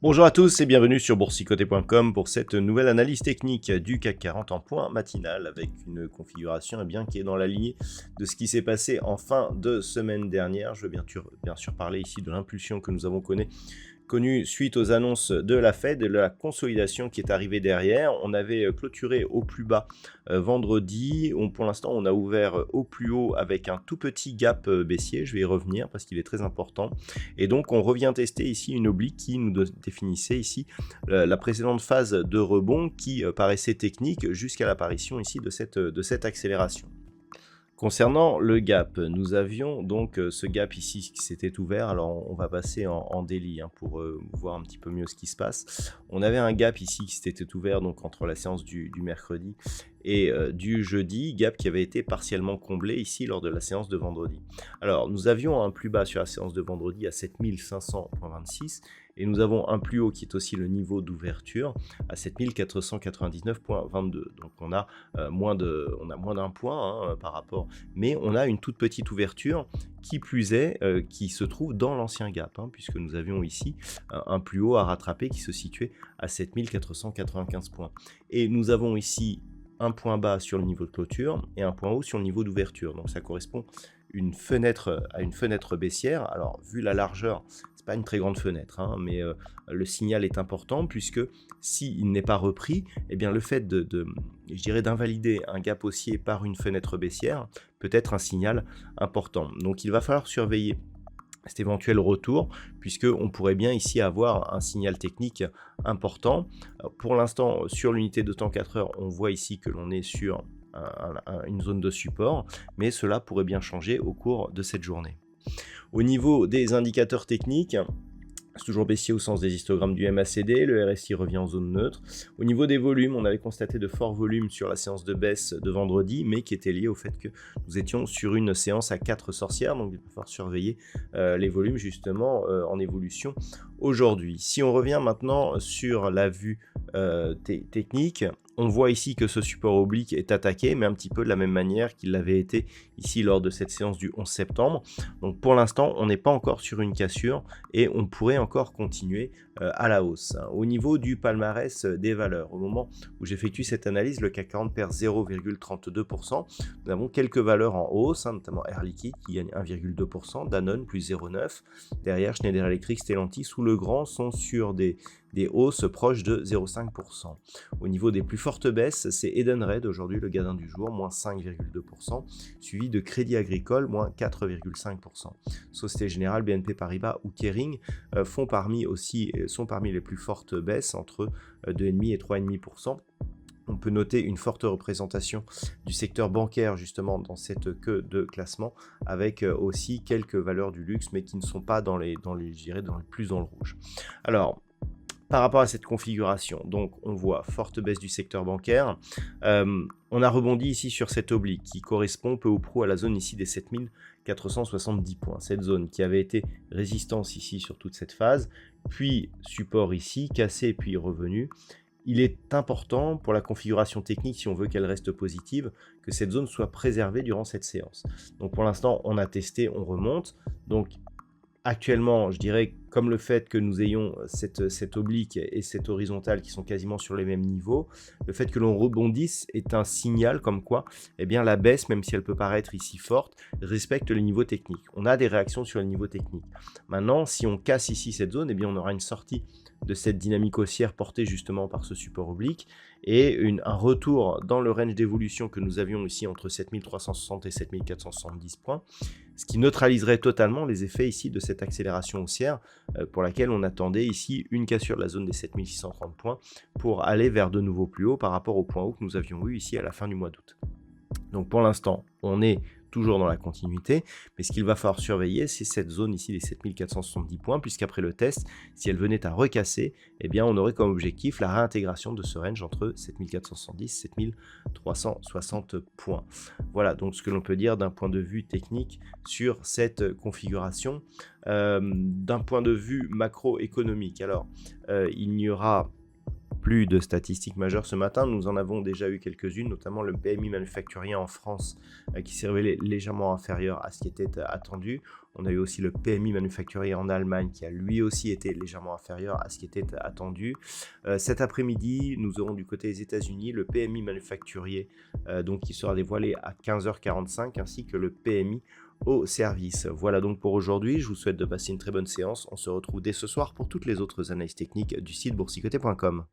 Bonjour à tous et bienvenue sur boursicoté.com pour cette nouvelle analyse technique du CAC 40 en point matinal avec une configuration qui est dans la lignée de ce qui s'est passé en fin de semaine dernière. Je veux bien sûr parler ici de l'impulsion que nous avons connue suite aux annonces de la Fed et de la consolidation qui est arrivée derrière. On avait clôturé au plus bas vendredi. Pour l'instant, on a ouvert au plus haut avec un tout petit gap baissier. Je vais y revenir parce qu'il est très important. Et donc, on revient tester ici une oblique qui nous définissait ici la précédente phase de rebond qui paraissait technique jusqu'à l'apparition ici de cette accélération. Concernant le gap, nous avions donc ce gap ici qui s'était ouvert. Alors on va passer en daily pour voir un petit peu mieux ce qui se passe. On avait un gap ici qui s'était ouvert donc entre la séance du mercredi et du jeudi, gap qui avait été partiellement comblé ici lors de la séance de vendredi. Alors nous avions un plus bas sur la séance de vendredi à 7500.26 et nous avons un plus haut qui est aussi le niveau d'ouverture à 7499.22. Donc on a moins d'un point par rapport, mais on a une toute petite ouverture qui plus est qui se trouve dans l'ancien gap, puisque nous avions ici un plus haut à rattraper qui se situait à 7495 points. Et nous avons ici un point bas sur le niveau de clôture et un point haut sur le niveau d'ouverture. Donc ça correspond à une fenêtre baissière. Alors vu la largeur, c'est pas une très grande fenêtre, mais le signal est important puisque s'il n'est pas repris, eh bien le fait d'invalider un gap haussier par une fenêtre baissière peut être un signal important. Donc il va falloir surveiller cet éventuel retour, puisqu'on pourrait bien ici avoir un signal technique important. Pour l'instant, sur l'unité de temps 4 heures, on voit ici que l'on est sur une zone de support, mais cela pourrait bien changer au cours de cette journée. Au niveau des indicateurs techniques, c'est toujours baissier au sens des histogrammes du MACD, le RSI revient en zone neutre. Au niveau des volumes, on avait constaté de forts volumes sur la séance de baisse de vendredi, mais qui étaient liés au fait que nous étions sur une séance à 4 sorcières, donc il va falloir surveiller les volumes justement en évolution aujourd'hui. Si on revient maintenant sur la vue technique, on voit ici que ce support oblique est attaqué, mais un petit peu de la même manière qu'il l'avait été ici lors de cette séance du 11 septembre. Donc pour l'instant, on n'est pas encore sur une cassure et on pourrait encore continuer à la hausse. Au niveau du palmarès des valeurs, au moment où j'effectue cette analyse, le CAC 40 perd 0,32%. Nous avons quelques valeurs en hausse, notamment Air Liquide qui gagne 1,2%, Danone plus 0,9%. Derrière, Schneider Electric, Stellantis ou Legrand sont sur des hausses proches de 0,5%. Au niveau des plus fortes baisses, c'est Edenred aujourd'hui le gadin du jour, moins 5,2%, suivi de Crédit Agricole, moins 4,5%. Société Générale, BNP Paribas ou Kering sont parmi les plus fortes baisses, entre 2,5 et 3,5%. On peut noter une forte représentation du secteur bancaire justement dans cette queue de classement, avec aussi quelques valeurs du luxe, mais qui ne sont pas plus dans le rouge. Alors, par rapport à cette configuration, donc on voit forte baisse du secteur bancaire. On a rebondi ici sur cette oblique qui correspond peu ou prou à la zone ici des 7470 points. Cette zone qui avait été résistance ici sur toute cette phase, puis support ici, cassé puis revenu. Il est important pour la configuration technique, si on veut qu'elle reste positive, que cette zone soit préservée durant cette séance. Donc pour l'instant, on a testé, on remonte. Donc actuellement, je dirais, comme le fait que nous ayons cette oblique et cette horizontale qui sont quasiment sur les mêmes niveaux, le fait que l'on rebondisse est un signal comme quoi la baisse, même si elle peut paraître ici forte, respecte les niveaux techniques. On a des réactions sur les niveaux techniques. Maintenant, si on casse ici cette zone, on aura une sortie de cette dynamique haussière portée justement par ce support oblique et un retour dans le range d'évolution que nous avions ici entre 7360 et 7470 points, ce qui neutraliserait totalement les effets ici de cette accélération haussière pour laquelle on attendait ici une cassure de la zone des 7630 points pour aller vers de nouveaux plus hauts par rapport au point haut que nous avions eu ici à la fin du mois d'août. Donc pour l'instant, on est toujours dans la continuité, mais ce qu'il va falloir surveiller, c'est cette zone ici, les 7470 points, puisqu'après le test, si elle venait à recasser, eh bien on aurait comme objectif la réintégration de ce range entre 7470 et 7360 points. Voilà donc ce que l'on peut dire d'un point de vue technique sur cette configuration. D'un point de vue macroéconomique, alors il n'y aura plus de statistiques majeures ce matin, nous en avons déjà eu quelques-unes, notamment le PMI manufacturier en France qui s'est révélé légèrement inférieur à ce qui était attendu. On a eu aussi le PMI manufacturier en Allemagne qui a lui aussi été légèrement inférieur à ce qui était attendu. Cet après-midi, nous aurons du côté des États-Unis le PMI manufacturier donc qui sera dévoilé à 15h45 ainsi que le PMI au service. Voilà donc pour aujourd'hui, je vous souhaite de passer une très bonne séance. On se retrouve dès ce soir pour toutes les autres analyses techniques du site boursicoté.com.